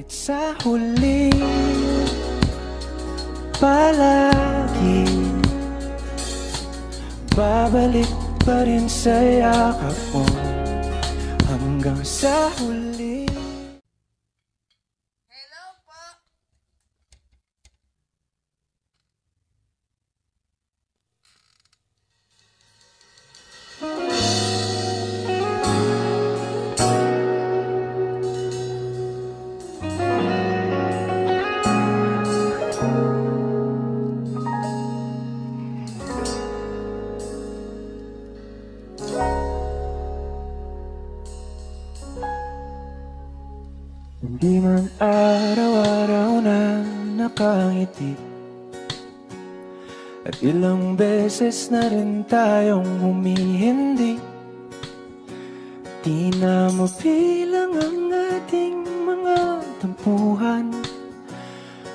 Ngunit sa huli, palagi babalik pa rin sa yakap mo hanggang sa huli. Hello po! Hindi man araw-araw na nakangiti, at ilang beses na rin tayong humihindi. Di na mabilang ang ating mga tampuhan,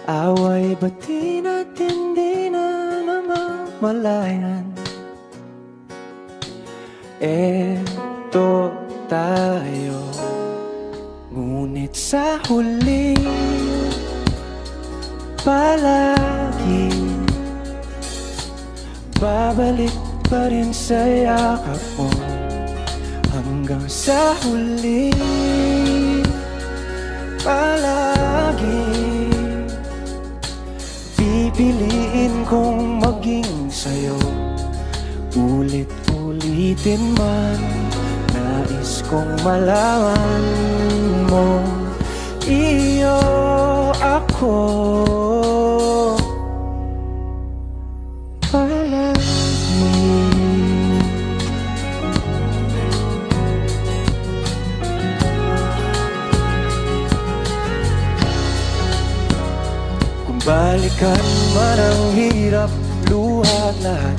away bati natin di na namamalayan. Eto tayo, ngunit sa huli, palagi babalik pa rin sa yakap mo hanggang sa huli. Palagi pipiliin kong maging sa'yo, ulit-ulitin man. Nais kong malaman mo, iyo ako palagi. Kung balikan man ang hirap, luha at lahat,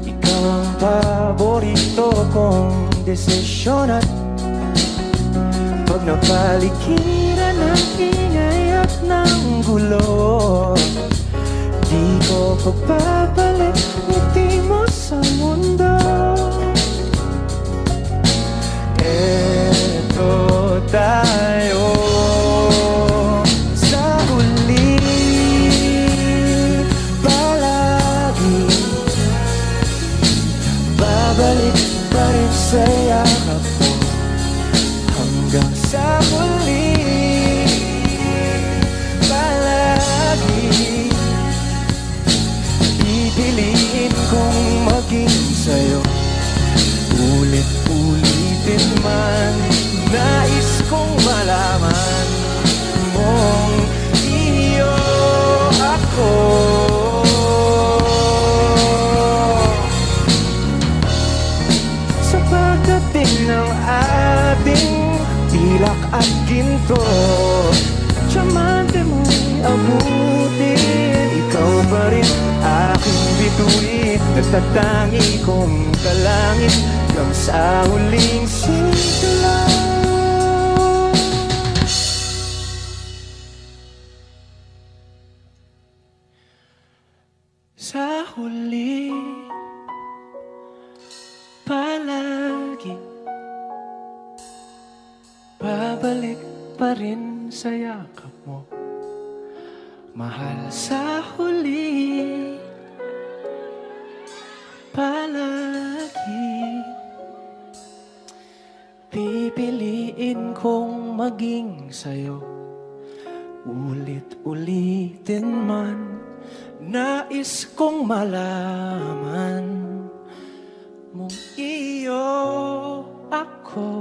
ikaw ang paborito kong desisyon. At pag napaligiran ng ingay at ng gulo, di ko pagpapalit ngiti mo sa mundo. Eto tayo sa huli, palagi babalik pa rin sa yakap mo hanggang sa huli. Palagi pipiliin kong maging sa'yo, ulit-ulitin man. Nais kong malaman mong iyo ako. Sa pagdating ng ating pilak at ginto, tiyamante mo'y abutin. Ikaw pa rin aking bituin, nagtatangi kong kalangit hanggang sa huling sigla. Sa huli, palagi babalik pa rin sa yakap mo, mahal. Sa huli, palagi pipiliin kong maging sa'yo, ulit-ulitin man. Nais kong malaman mong iyo ako.